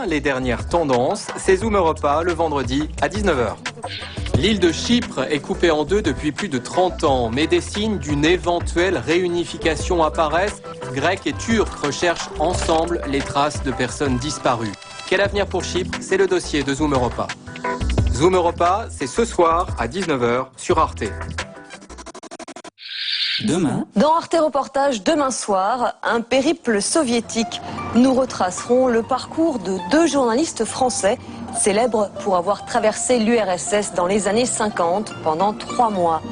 matin, les dernières tendances, c'est Zoom Europa le vendredi à 19 h. L'île de Chypre est coupée en deux depuis plus de 30 ans, mais des signes d'une éventuelle réunification apparaissent. Grecs et Turcs recherchent ensemble les traces de personnes disparues. Quel avenir pour Chypre? C'est le dossier de Zoom Europa. Zoom Europa, c'est ce soir à 19 h sur Arte. Demain, dans Arte Reportage, demain soir, un périple soviétique. Nous retracerons le parcours de deux journalistes français, célèbres pour avoir traversé l'URSS dans les années 50 pendant 3 mois.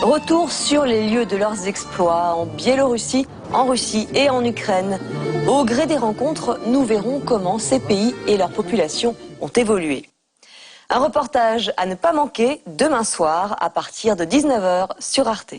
Retour sur les lieux de leurs exploits en Biélorussie, en Russie et en Ukraine. Au gré des rencontres, nous verrons comment ces pays et leurs populations ont évolué. Un reportage à ne pas manquer demain soir à partir de 19 h sur Arte.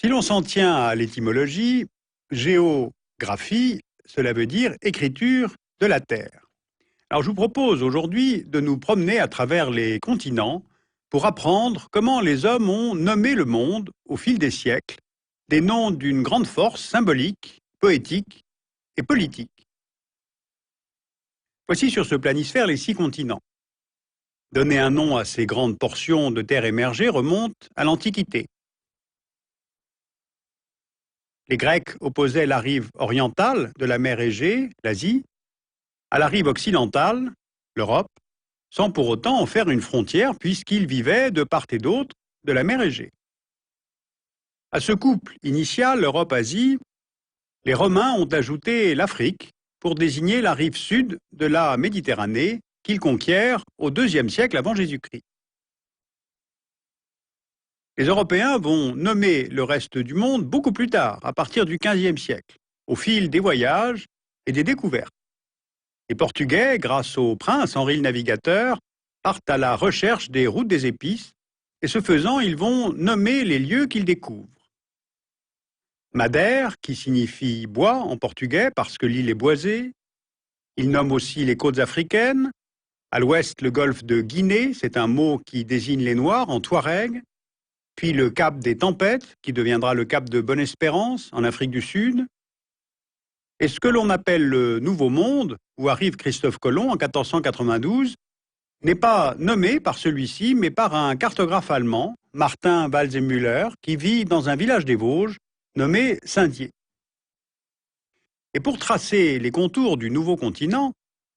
Si l'on s'en tient à l'étymologie, géographie, cela veut dire écriture de la Terre. Alors je vous propose aujourd'hui de nous promener à travers les continents pour apprendre comment les hommes ont nommé le monde au fil des siècles, des noms d'une grande force symbolique, poétique et politique. Voici sur ce planisphère les 6 continents. Donner un nom à ces grandes portions de terre émergée remonte à l'Antiquité. Les Grecs opposaient la rive orientale de la mer Égée, l'Asie, à la rive occidentale, l'Europe, sans pour autant en faire une frontière puisqu'ils vivaient de part et d'autre de la mer Égée. À ce couple initial Europe-Asie, les Romains ont ajouté l'Afrique pour désigner la rive sud de la Méditerranée qu'ils conquièrent au IIe siècle avant Jésus-Christ. Les Européens vont nommer le reste du monde beaucoup plus tard, à partir du XVe siècle, au fil des voyages et des découvertes. Les Portugais, grâce au prince Henri le Navigateur, partent à la recherche des routes des épices, et ce faisant, ils vont nommer les lieux qu'ils découvrent. Madère, qui signifie bois en portugais parce que l'île est boisée. Ils nomment aussi les côtes africaines. À l'ouest, le golfe de Guinée, c'est un mot qui désigne les Noirs en touareg. Puis le cap des Tempêtes, qui deviendra le cap de Bonne-Espérance, en Afrique du Sud. Et ce que l'on appelle le Nouveau Monde, où arrive Christophe Colomb en 1492, n'est pas nommé par celui-ci, mais par un cartographe allemand, Martin Waldseemüller, qui vit dans un village des Vosges, nommé Saint-Dié. Et pour tracer les contours du nouveau continent,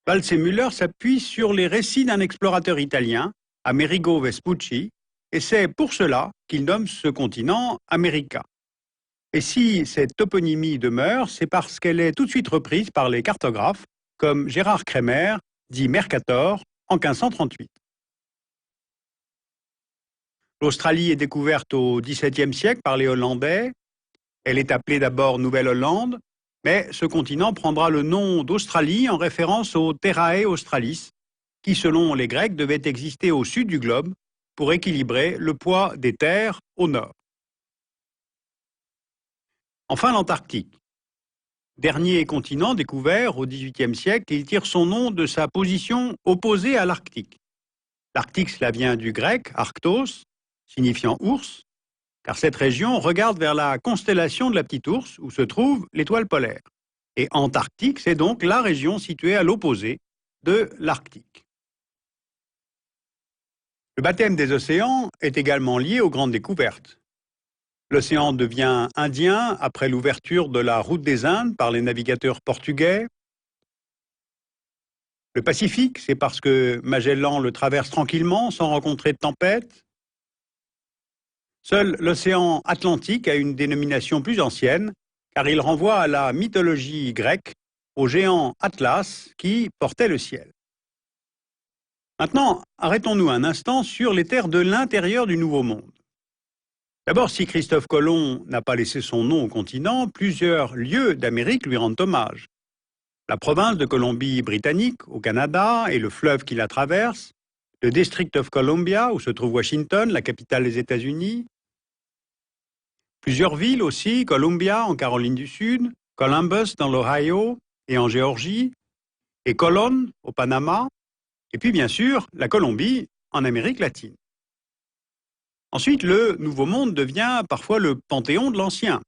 Waldseemüller s'appuie sur les récits d'un explorateur italien, Amerigo Vespucci, et c'est pour cela qu'il nomme ce continent America. Et si cette toponymie demeure, c'est parce qu'elle est tout de suite reprise par les cartographes, comme Gérard Kremer, dit Mercator, en 1538. L'Australie est découverte au XVIIe siècle par les Hollandais. Elle est appelée d'abord Nouvelle-Hollande, mais ce continent prendra le nom d'Australie en référence au Terrae Australis, qui, selon les Grecs, devait exister au sud du globe, pour équilibrer le poids des terres au nord. Enfin, l'Antarctique. Dernier continent découvert au XVIIIe siècle, il tire son nom de sa position opposée à l'Arctique. L'Arctique, cela vient du grec arctos, signifiant ours, car cette région regarde vers la constellation de la Petite Ourse, où se trouve l'étoile polaire. Et Antarctique, c'est donc la région située à l'opposé de l'Arctique. Le baptême des océans est également lié aux grandes découvertes. L'océan devient Indien après l'ouverture de la route des Indes par les navigateurs portugais. Le Pacifique, c'est parce que Magellan le traverse tranquillement sans rencontrer de tempête. Seul l'océan Atlantique a une dénomination plus ancienne, car il renvoie à la mythologie grecque, au géant Atlas qui portait le ciel. Maintenant, arrêtons-nous un instant sur les terres de l'intérieur du Nouveau Monde. D'abord, si Christophe Colomb n'a pas laissé son nom au continent, plusieurs lieux d'Amérique lui rendent hommage. La province de Colombie-Britannique, au Canada, et le fleuve qui la traverse, le District of Columbia, où se trouve Washington, la capitale des États-Unis, Plusieurs villes aussi, Columbia en Caroline du Sud, Columbus dans l'Ohio et en Géorgie, et Colón au Panama, et puis bien sûr la Colombie en Amérique latine. Ensuite, le Nouveau Monde devient parfois le panthéon de l'Ancien.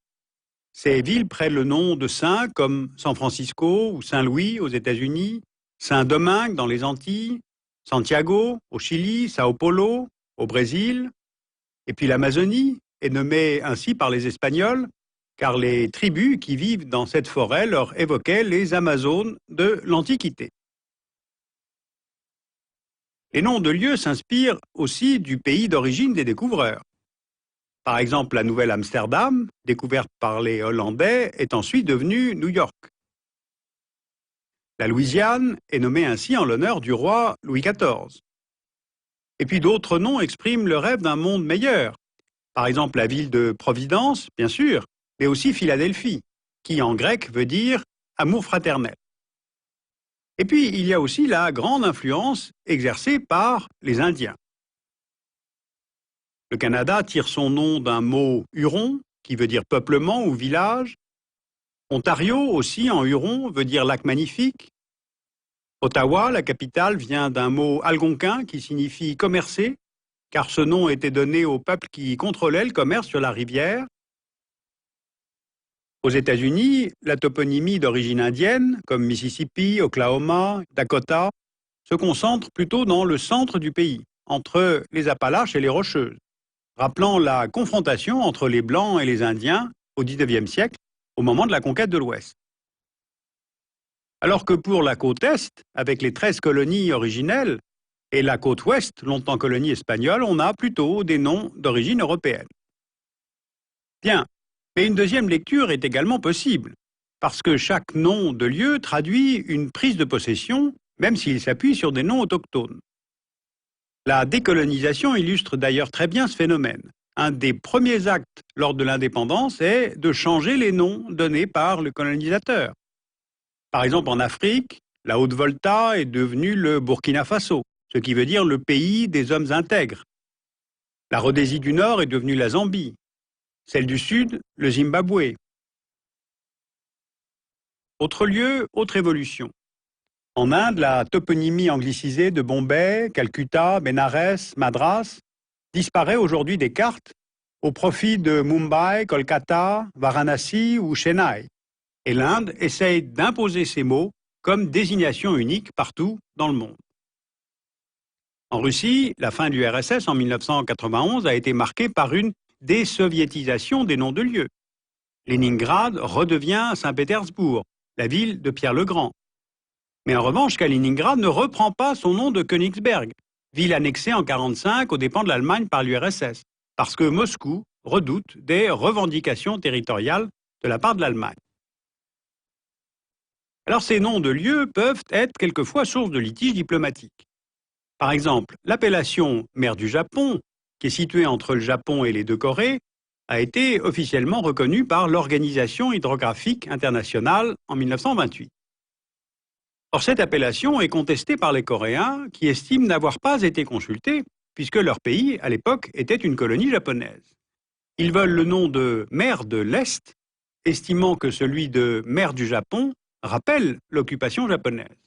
Ces villes prennent le nom de saints comme San Francisco ou Saint-Louis aux États-Unis, Saint-Domingue dans les Antilles, Santiago au Chili, Sao Paulo au Brésil, et puis l'Amazonie est nommée ainsi par les Espagnols, car les tribus qui vivent dans cette forêt leur évoquaient les Amazones de l'Antiquité. Les noms de lieux s'inspirent aussi du pays d'origine des découvreurs. Par exemple, la Nouvelle-Amsterdam, découverte par les Hollandais, est ensuite devenue New York. La Louisiane est nommée ainsi en l'honneur du roi Louis XIV. Et puis d'autres noms expriment le rêve d'un monde meilleur. Par exemple, la ville de Providence, bien sûr, mais aussi Philadelphie, qui en grec veut dire amour fraternel. Et puis, il y a aussi la grande influence exercée par les Indiens. Le Canada tire son nom d'un mot huron, qui veut dire peuplement ou village. Ontario aussi, en huron, veut dire lac magnifique. Ottawa, la capitale, vient d'un mot algonquin qui signifie commercer, car ce nom était donné au peuple qui contrôlait le commerce sur la rivière. Aux États-Unis, la toponymie d'origine indienne, comme Mississippi, Oklahoma, Dakota, se concentre plutôt dans le centre du pays, entre les Appalaches et les Rocheuses, rappelant la confrontation entre les Blancs et les Indiens au XIXe siècle, au moment de la conquête de l'Ouest. Alors que pour la côte Est, avec les 13 colonies originelles, et la côte Ouest, longtemps colonie espagnole, on a plutôt des noms d'origine européenne. Bien, mais une deuxième lecture est également possible, parce que chaque nom de lieu traduit une prise de possession, même s'il s'appuie sur des noms autochtones. La décolonisation illustre d'ailleurs très bien ce phénomène. Un des premiers actes lors de l'indépendance est de changer les noms donnés par le colonisateur. Par exemple, en Afrique, la Haute-Volta est devenue le Burkina Faso, ce qui veut dire le pays des hommes intègres. La Rhodésie du Nord est devenue la Zambie, celle du Sud, le Zimbabwe. Autre lieu, autre évolution. En Inde, la toponymie anglicisée de Bombay, Calcutta, Bénarès, Madras disparaît aujourd'hui des cartes au profit de Mumbai, Kolkata, Varanasi ou Chennai. Et l'Inde essaye d'imposer ces mots comme désignation unique partout dans le monde. En Russie, la fin de l'URSS en 1991 a été marquée par une désoviétisation des noms de lieux. Leningrad redevient Saint-Pétersbourg, la ville de Pierre le Grand. Mais en revanche, Kaliningrad ne reprend pas son nom de Königsberg, ville annexée en 1945 aux dépens de l'Allemagne par l'URSS, parce que Moscou redoute des revendications territoriales de la part de l'Allemagne. Alors ces noms de lieux peuvent être quelquefois source de litiges diplomatiques. Par exemple, l'appellation mer du Japon, qui est située entre le Japon et les deux Corées, a été officiellement reconnue par l'Organisation hydrographique internationale en 1928. Or, cette appellation est contestée par les Coréens qui estiment n'avoir pas été consultés puisque leur pays, à l'époque, était une colonie japonaise. Ils veulent le nom de mer de l'Est, estimant que celui de mer du Japon rappelle l'occupation japonaise.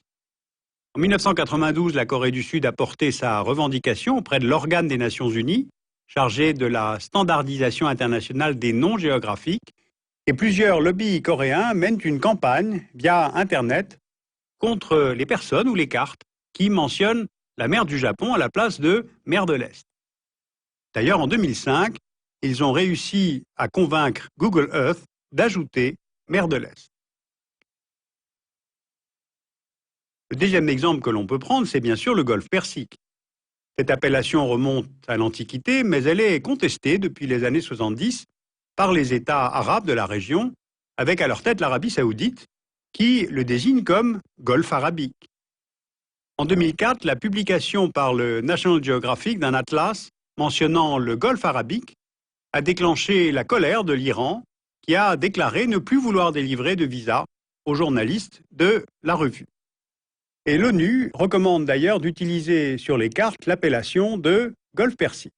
En 1992, la Corée du Sud a porté sa revendication auprès de l'organe des Nations Unies, chargé de la standardisation internationale des noms géographiques, et plusieurs lobbies coréens mènent une campagne via Internet contre les personnes ou les cartes qui mentionnent la mer du Japon à la place de mer de l'Est. D'ailleurs, en 2005, ils ont réussi à convaincre Google Earth d'ajouter mer de l'Est. Le deuxième exemple que l'on peut prendre, c'est bien sûr le golfe Persique. Cette appellation remonte à l'Antiquité, mais elle est contestée depuis les années 70 par les États arabes de la région, avec à leur tête l'Arabie saoudite, qui le désigne comme golfe arabique. En 2004, la publication par le National Geographic d'un atlas mentionnant le golfe arabique a déclenché la colère de l'Iran, qui a déclaré ne plus vouloir délivrer de visa aux journalistes de la revue. Et l'ONU recommande d'ailleurs d'utiliser sur les cartes l'appellation de golfe Persique.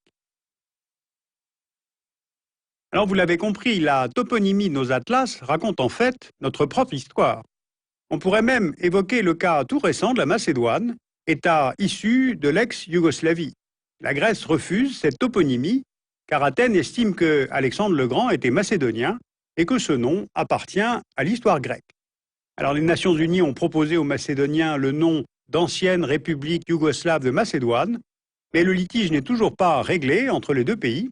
Alors vous l'avez compris, la toponymie de nos atlas raconte en fait notre propre histoire. On pourrait même évoquer le cas tout récent de la Macédoine, État issu de l'ex-Yougoslavie. La Grèce refuse cette toponymie car Athènes estime que Alexandre le Grand était macédonien et que ce nom appartient à l'histoire grecque. Alors les Nations Unies ont proposé aux Macédoniens le nom d'ancienne République yougoslave de Macédoine, mais le litige n'est toujours pas réglé entre les deux pays.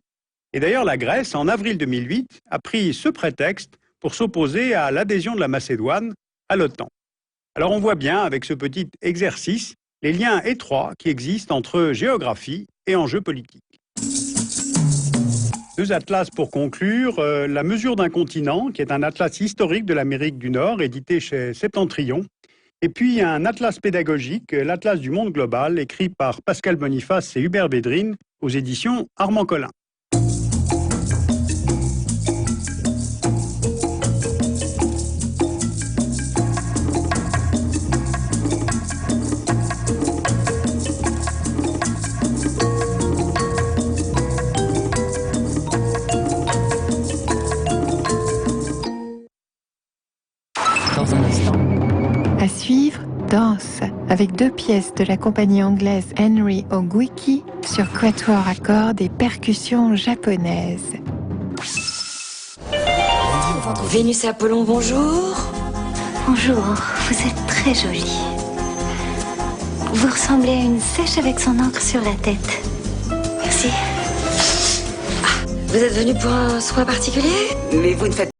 Et d'ailleurs, la Grèce, en avril 2008, a pris ce prétexte pour s'opposer à l'adhésion de la Macédoine à l'OTAN. Alors on voit bien, avec ce petit exercice, les liens étroits qui existent entre géographie et enjeux politiques. Deux atlas pour conclure. La mesure d'un continent, qui est un atlas historique de l'Amérique du Nord, édité chez Septentrion. Et puis un atlas pédagogique, l'Atlas du monde global, écrit par Pascal Boniface et Hubert Védrine, aux éditions Armand Collin. Dans un instant. À suivre, Danse, avec 2 pièces de la compagnie anglaise Henry Ogwiki sur quatuor à cordes et percussions japonaises. Vénus et Apollon, bonjour. Bonjour, vous êtes très jolie. Vous ressemblez à une sèche avec son encre sur la tête. Merci. Vous êtes venu pour un soin particulier? Mais vous ne faites